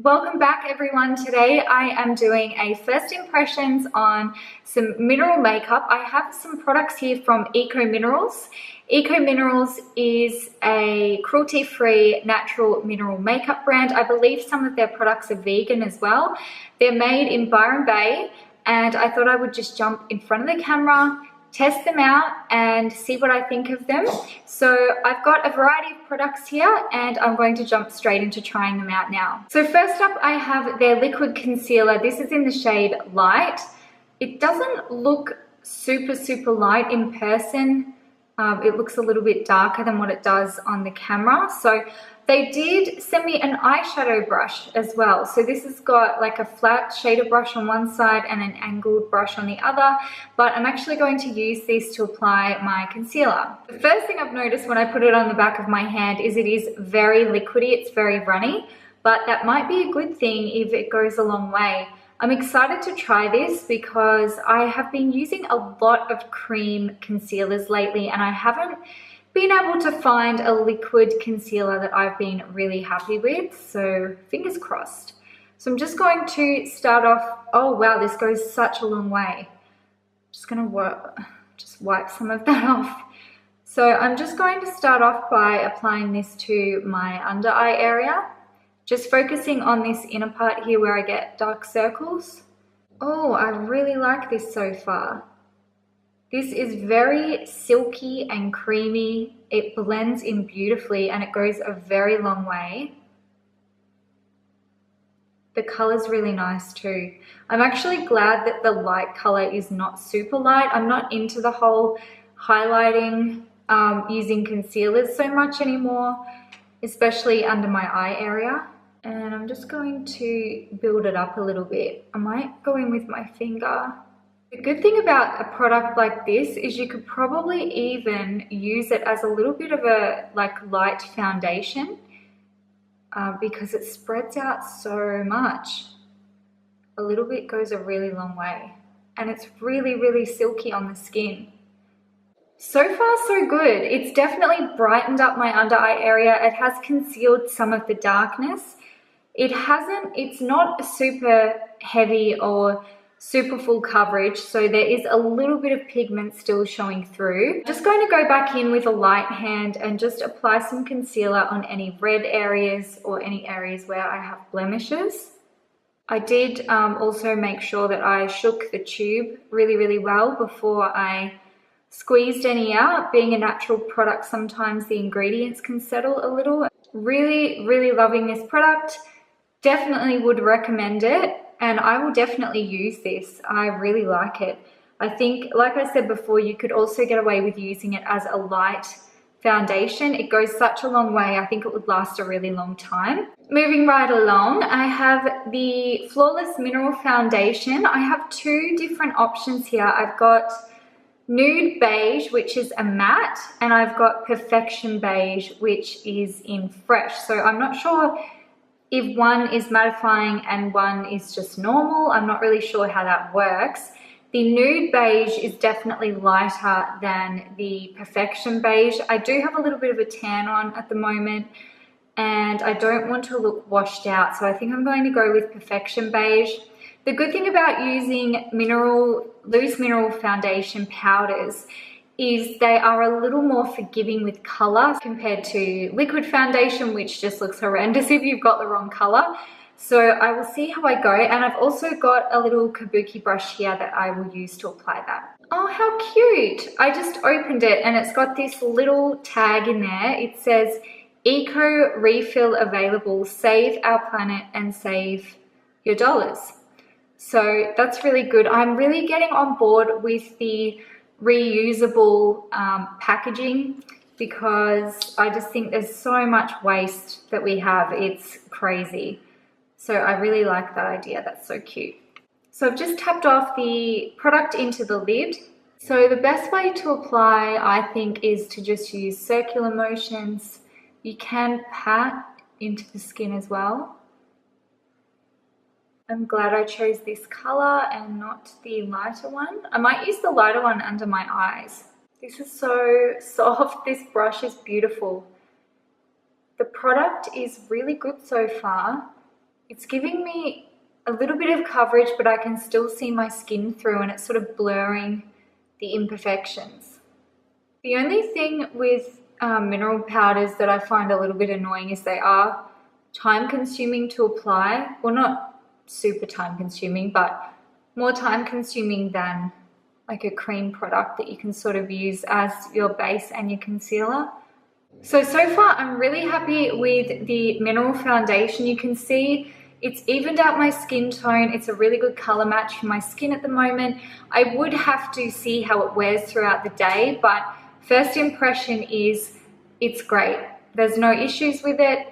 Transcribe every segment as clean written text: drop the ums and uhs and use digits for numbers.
Welcome back everyone. Today I am doing a first impressions on some mineral makeup. I have some products here from Eco Minerals. Eco Minerals is a cruelty-free natural mineral makeup brand. I believe some of their products are vegan as well. They're made in Byron Bay and I thought I would just jump in front of the camera, test them out and see what I think of them. So I've got a variety of products here and I'm going to jump straight into trying them out now. So first up I have their liquid concealer. This is in the shade Light. It doesn't look super light in person. It looks a little bit darker than what it does on the camera. So they did send me an eyeshadow brush as well. So this has got like a flat shader brush on one side and an angled brush on the other, but I'm actually going to use this to apply my concealer. The first thing I've noticed when I put it on the back of my hand is it is very liquidy, it's very runny, but that might be a good thing if it goes a long way. I'm excited to try this because I have been using a lot of cream concealers lately and I haven't been able to find a liquid concealer that I've been really happy with, so fingers crossed. So I'm just going to start off. Oh wow, this goes such a long way. Just gonna wipe some of that off. So I'm just going to start off by applying this to my under eye area, just focusing on this inner part here where I get dark circles. Oh, I really like this so far. This is very silky and creamy. It blends in beautifully and it goes a very long way. The color's really nice too. I'm actually glad that the light color is not super light. I'm not into the whole highlighting using concealers so much anymore, especially under my eye area. And I'm just going to build it up a little bit. I might go in with my finger. The good thing about a product like this is you could probably even use it as a little bit of a light foundation because it spreads out so much. A little bit goes a really long way and it's really silky on the skin. So far so good. It's definitely brightened up my under eye area. It has concealed some of the darkness. It's not super heavy or super full coverage, so there is a little bit of pigment still showing through. I'm just going to go back in with a light hand and just apply some concealer on any red areas or any areas where I have blemishes. I did also make sure that I shook the tube really well before I squeezed any out. Being a natural product, sometimes the ingredients can settle a little. Really loving this product. Definitely would recommend it. And I will definitely use this. I really like it. I think, like I said before, you could also get away with using it as a light foundation. It goes such a long way. I think it would last a really long time. Moving right along, I have the Flawless Mineral Foundation. I have two different options here. I've got Nude Beige, which is a matte, and I've got Perfection Beige, which is in Fresh. So I'm not sure if one is mattifying and one is just normal. I'm not really sure how that works. The Nude Beige is definitely lighter than the Perfection Beige. I do have a little bit of a tan on at the moment and I don't want to look washed out, so I think I'm going to go with Perfection Beige. The good thing about using loose mineral foundation powders is they are a little more forgiving with color compared to liquid foundation, which just looks horrendous if you've got the wrong color. So I will see how I go, and I've also got a little kabuki brush here that I will use to apply that. Oh, how cute. I just opened it and it's got this little tag in there. It says Eco Refill Available, Save Our Planet and Save Your Dollars. So that's really good. I'm really getting on board with the reusable packaging because I just think there's so much waste that we have. It's crazy. So I really like that idea. That's so cute. So I've just tapped off the product into the lid. So the best way to apply, I think, is to just use circular motions. You can pat into the skin as well. I'm glad I chose this color and not the lighter one. I might use the lighter one under my eyes. This is so soft. This brush is beautiful. The product is really good so far. It's giving me a little bit of coverage, but I can still see my skin through, and it's sort of blurring the imperfections. The only thing with mineral powders that I find a little bit annoying is they are time consuming to apply. Well, not super time consuming, but more time consuming than like a cream product that you can sort of use as your base and your concealer. So far I'm really happy with the mineral foundation. You can see it's evened out my skin tone. It's a really good color match for my skin at the moment. I would have to see how it wears throughout the day, but first impression is it's great. There's no issues with it.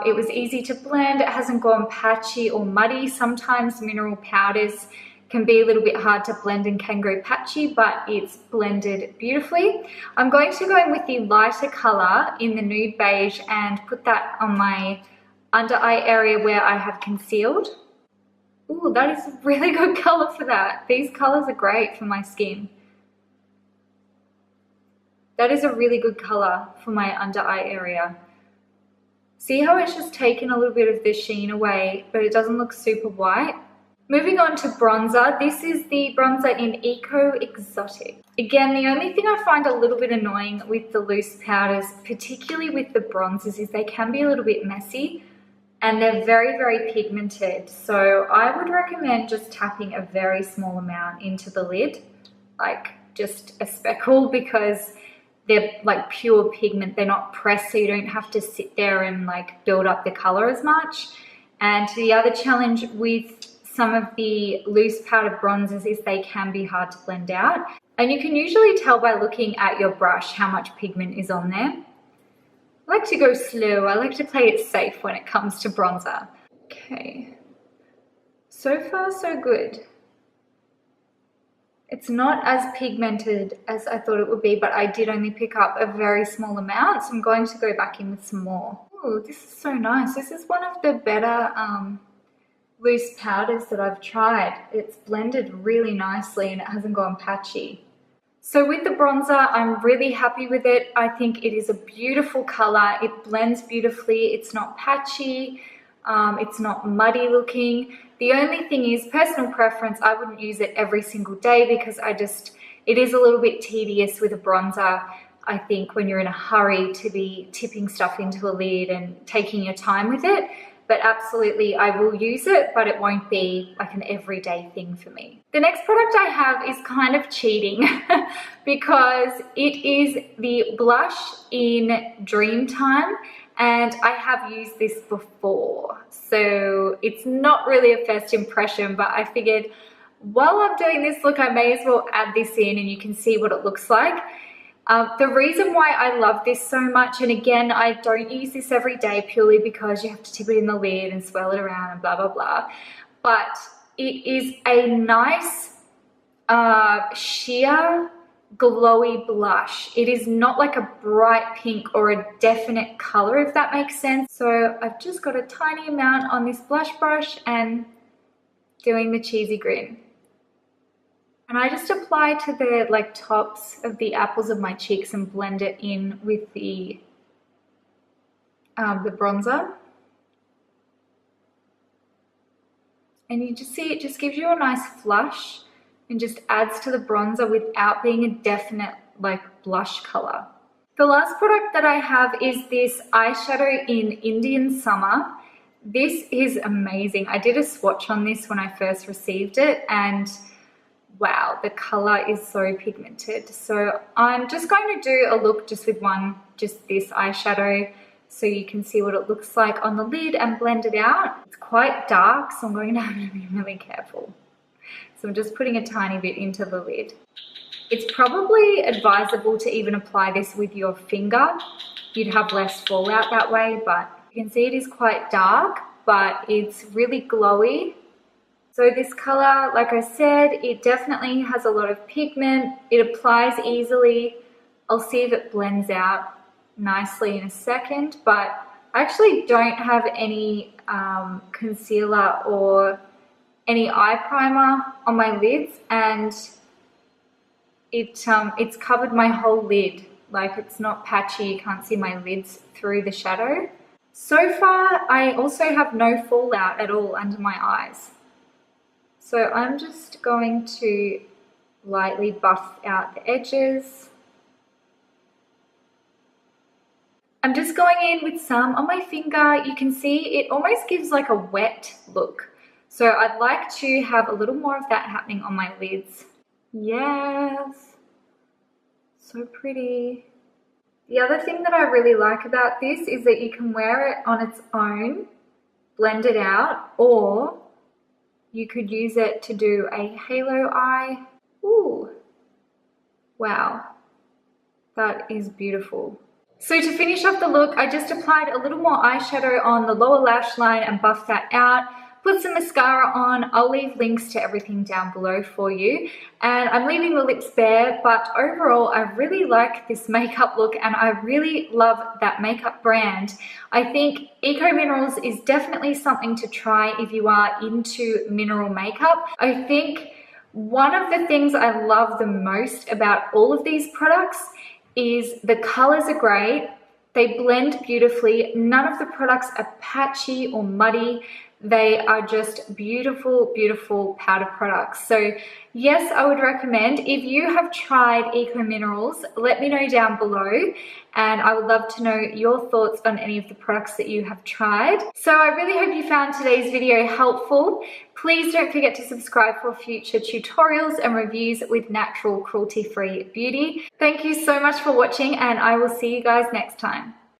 It was easy to blend. It hasn't gone patchy or muddy. Sometimes mineral powders can be a little bit hard to blend and can go patchy, but it's blended beautifully. I'm going to go in with the lighter color in the nude beige and put that on my under eye area where I have concealed. Ooh, that is a really good color for that. These colors are great for my skin. That is a really good color for my under eye area. See how it's just taken a little bit of the sheen away, but it doesn't look super white? Moving on to bronzer, this is the bronzer in Eco Exotic. Again, the only thing I find a little bit annoying with the loose powders, particularly with the bronzers, is they can be a little bit messy and they're very, very pigmented. So I would recommend just tapping a very small amount into the lid, like just a speckle, because they're like pure pigment. They're not pressed, so you don't have to sit there and like build up the color as much. And the other challenge with some of the loose powdered bronzers is they can be hard to blend out. And you can usually tell by looking at your brush how much pigment is on there. I like to go slow. I like to play it safe when it comes to bronzer. Okay. So far, so good. It's not as pigmented as I thought it would be, but I did only pick up a very small amount, so I'm going to go back in with some more. Oh, this is so nice. This is one of the better loose powders that I've tried. It's blended really nicely and it hasn't gone patchy. So with the bronzer, I'm really happy with it. I think it is a beautiful color. It blends beautifully. It's not patchy. It's not muddy looking. The only thing is personal preference. I wouldn't use it every single day because it is a little bit tedious with a bronzer. I think when you're in a hurry to be tipping stuff into a lid and taking your time with it. But absolutely, I will use it, but it won't be like an everyday thing for me. The next product I have is kind of cheating because it is the blush in Dreamtime, and I have used this before. So it's not really a first impression, but I figured while I'm doing this look, I may as well add this in and you can see what it looks like. The reason why I love this so much, and again, I don't use this every day purely because you have to tip it in the lid and swirl it around and blah, blah, blah. But it is a nice sheer glowy blush. It is not like a bright pink or a definite color, if that makes sense. So I've just got a tiny amount on this blush brush and doing the cheesy grin. And I just apply to the like tops of the apples of my cheeks and blend it in with the bronzer. And you just see it just gives you a nice flush and just adds to the bronzer without being a definite like blush color. The last product that I have is this eyeshadow in Indian Summer. This is amazing. I did a swatch on this when I first received it, and wow, the color is so pigmented. So I'm just going to do a look just with just this eyeshadow so you can see what it looks like on the lid and blend it out. It's quite dark, so I'm going to have to be really careful. So I'm just putting a tiny bit into the lid. It's probably advisable to even apply this with your finger. You'd have less fallout that way, but you can see it is quite dark, but it's really glowy. So this color, like I said, it definitely has a lot of pigment. It applies easily. I'll see if it blends out nicely in a second, but I actually don't have any concealer or any eye primer on my lids, and it's covered my whole lid. Like, it's not patchy. You can't see my lids through the shadow. So far, I also have no fallout at all under my eyes. So I'm just going to lightly buff out the edges. I'm just going in with some on my finger. You can see it almost gives like a wet look. So I'd like to have a little more of that happening on my lids. Yes, so pretty. The other thing that I really like about this is that you can wear it on its own, blend it out, or you could use it to do a halo eye. Ooh, wow, that is beautiful. So to finish off the look, I just applied a little more eyeshadow on the lower lash line and buffed that out. Put some mascara on. I'll leave links to everything down below for you. And I'm leaving the lips bare, but overall, I really like this makeup look and I really love that makeup brand. I think Eco Minerals is definitely something to try if you are into mineral makeup. I think one of the things I love the most about all of these products is the colors are great. They blend beautifully. None of the products are patchy or muddy. They are just beautiful, beautiful powder products. So yes, I would recommend. If you have tried Eco Minerals, let me know down below and I would love to know your thoughts on any of the products that you have tried. So I really hope you found today's video helpful. Please don't forget to subscribe for future tutorials and reviews with natural, cruelty-free beauty. Thank you so much for watching and I will see you guys next time.